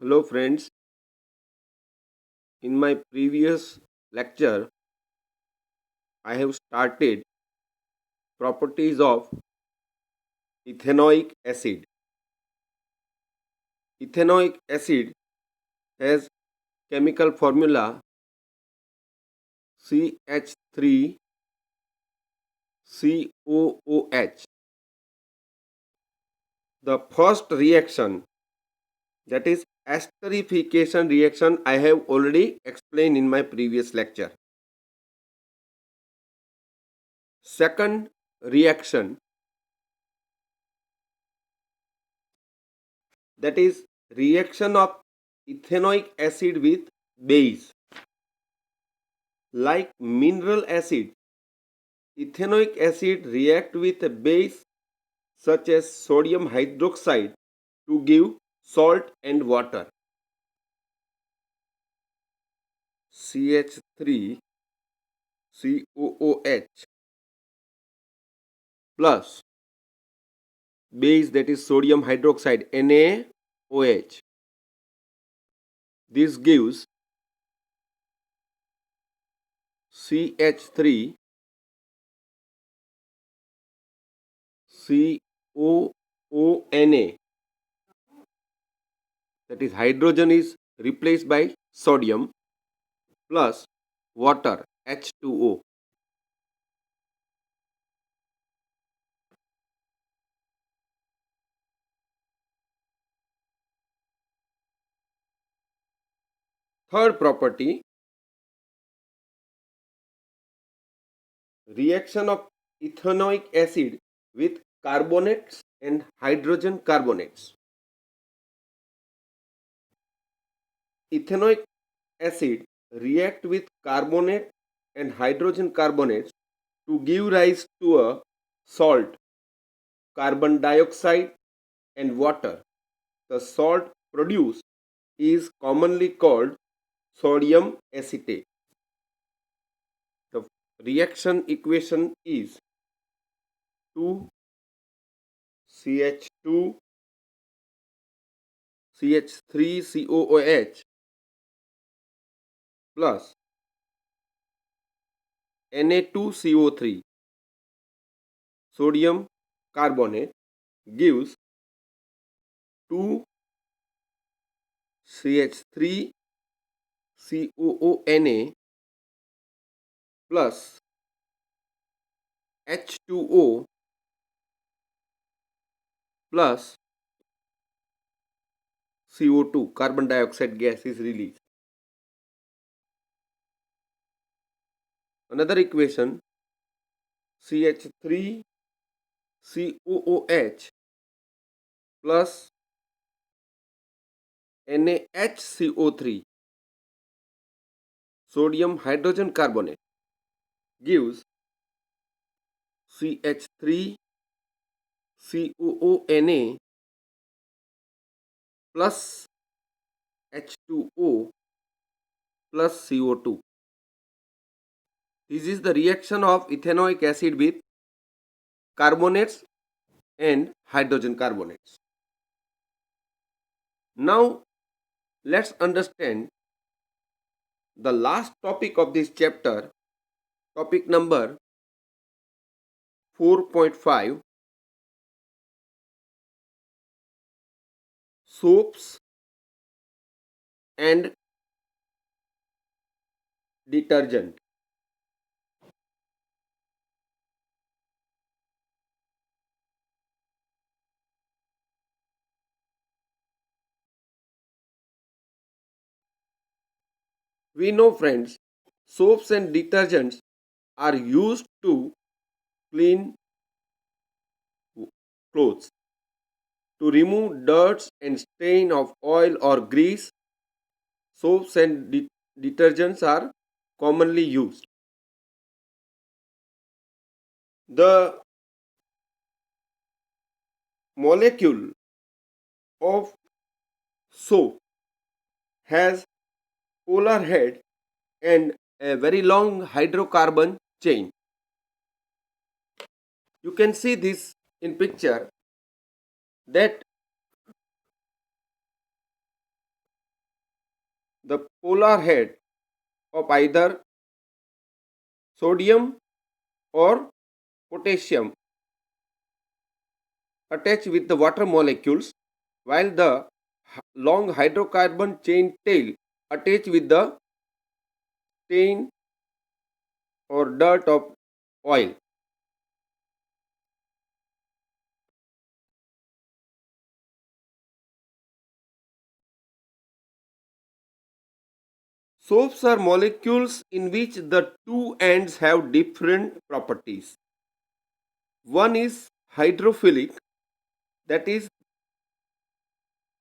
Hello friends, in my previous lecture I have started properties of ethanoic acid. Ethanoic acid has chemical formula CH3COOH. The first reaction, that is esterification reaction, I have already explained in my previous lecture. Second reaction, that is reaction of ethanoic acid with base. Like mineral acid, ethanoic acid react with a base such as sodium hydroxide to give salt and water. CH3COOH plus base, that is sodium hydroxide, NaOH. This gives CH3COONA, that is hydrogen is replaced by sodium plus water, H2O. Third property, reaction of ethanoic acid with carbonates and hydrogen carbonates. Ethanoic acid react with carbonate and hydrogen carbonates to give rise to a salt, carbon dioxide and water. The salt produced is commonly called sodium acetate. The reaction equation is 2CH2 CH3COOH plus Na2CO3 sodium carbonate gives 2CH3COONA plus H2O plus CO2, carbon dioxide gas is released. Another equation, CH3COOH plus NaHCO3 sodium hydrogen carbonate gives CH3COONA plus H2O plus CO2. This is the reaction of ethanoic acid with carbonates and hydrogen carbonates. Now let's understand the last topic of this chapter, topic number 4.5, soaps and detergent. We know friends, soaps and detergents are used to clean clothes. To remove dirt and stain of oil or grease, soaps and detergents are commonly used. The molecule of soap has polar head and a very long hydrocarbon chain. You can see this in picture, that the polar head of either sodium or potassium attach with the water molecules, while the long hydrocarbon chain tail attach with the stain or dirt of oil. Soaps are molecules in which the two ends have different properties. One is hydrophilic, that is,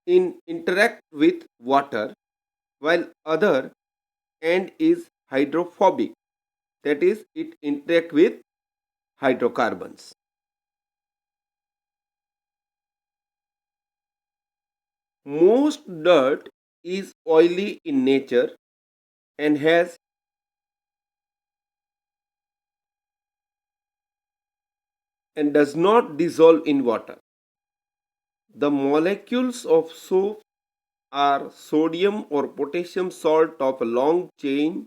in interact with water, while other end is hydrophobic, that is, it interact with hydrocarbons. Most dirt is oily in nature and has and does not dissolve in water. The molecules of soap are sodium or potassium salt of long chain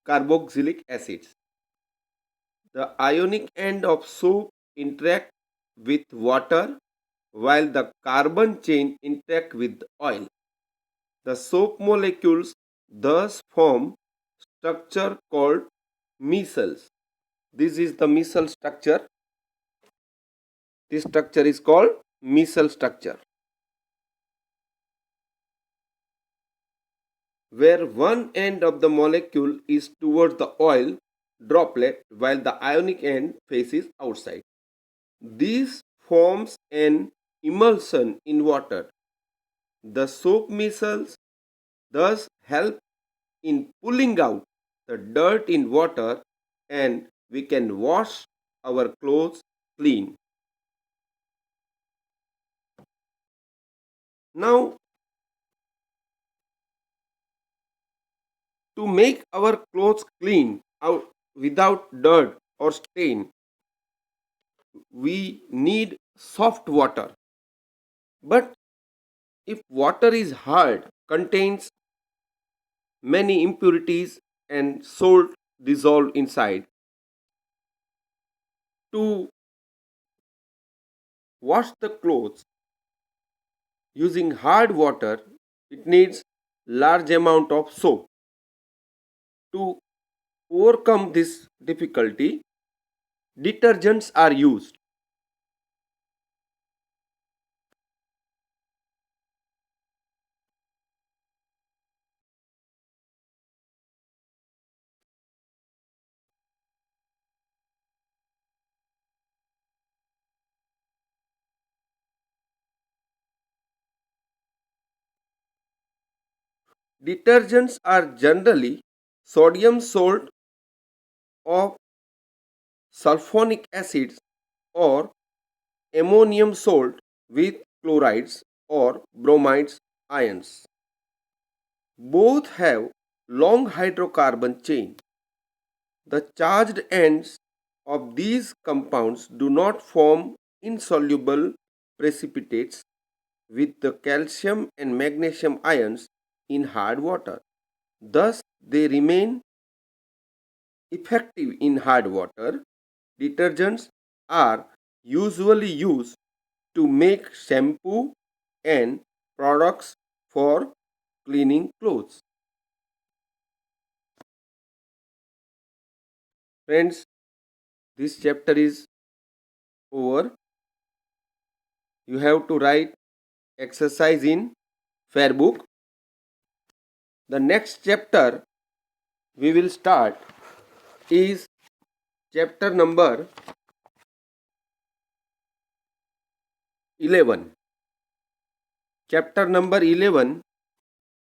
carboxylic acids. The ionic end of soap interact with water while the carbon chain interact with oil. The soap molecules thus form structure called micelles. This is the micelle structure. This structure is called micelle structure, where one end of the molecule is towards the oil droplet while the ionic end faces outside. This forms an emulsion in water. The soap micelles thus help in pulling out the dirt in water, and we can wash our clothes clean. Now, to make our clothes clean out without dirt or stain, we need soft water. But if water is hard, contains many impurities and salt dissolved inside, to wash the clothes using hard water, it needs large amount of soap. To overcome this difficulty, detergents are used. Detergents are generally sodium salt of sulfonic acids or ammonium salt with chlorides or bromides ions. Both have long hydrocarbon chain. The charged ends of these compounds do not form insoluble precipitates with the calcium and magnesium ions in hard water. Thus, they remain effective in hard water. Detergents are usually used to make shampoo and products for cleaning clothes. Friends, this chapter is over. You have to write exercise in fair book. The next chapter we will start is chapter number 11. Chapter number 11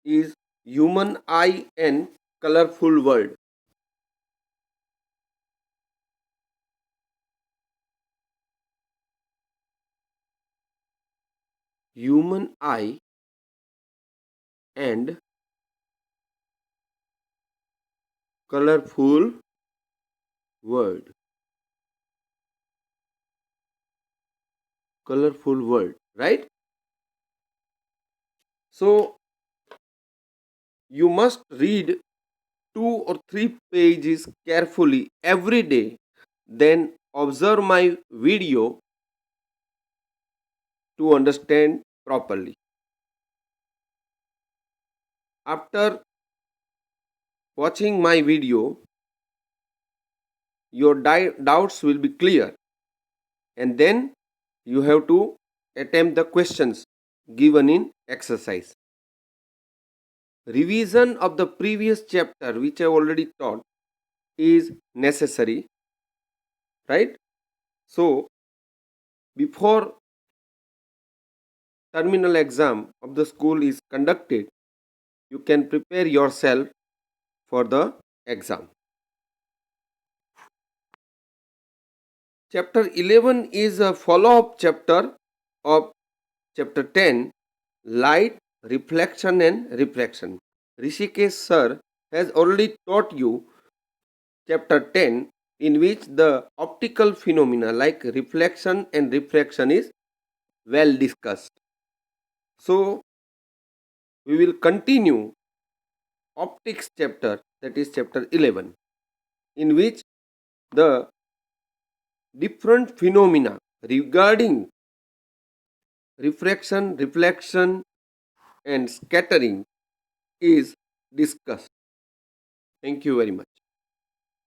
is human eye and colorful world. Human eye and colorful world. Colorful world, right? So You must read 2 or 3 pages carefully every day, then observe my video to understand properly. After watching my video, your doubts will be clear, and then you have to attempt the questions given in exercise. Revision of the previous chapter, which I already taught, is necessary, right? So, before terminal exam of the school is conducted, you can prepare yourself for the exam. Chapter 11 is a follow-up chapter of chapter 10, light, reflection and refraction. Rishikesh sir has already taught you chapter 10, in which the optical phenomena like reflection and refraction is well discussed. So we will continue optics chapter, that is chapter 11, in which the different phenomena regarding refraction, reflection and scattering is discussed. Thank you very much.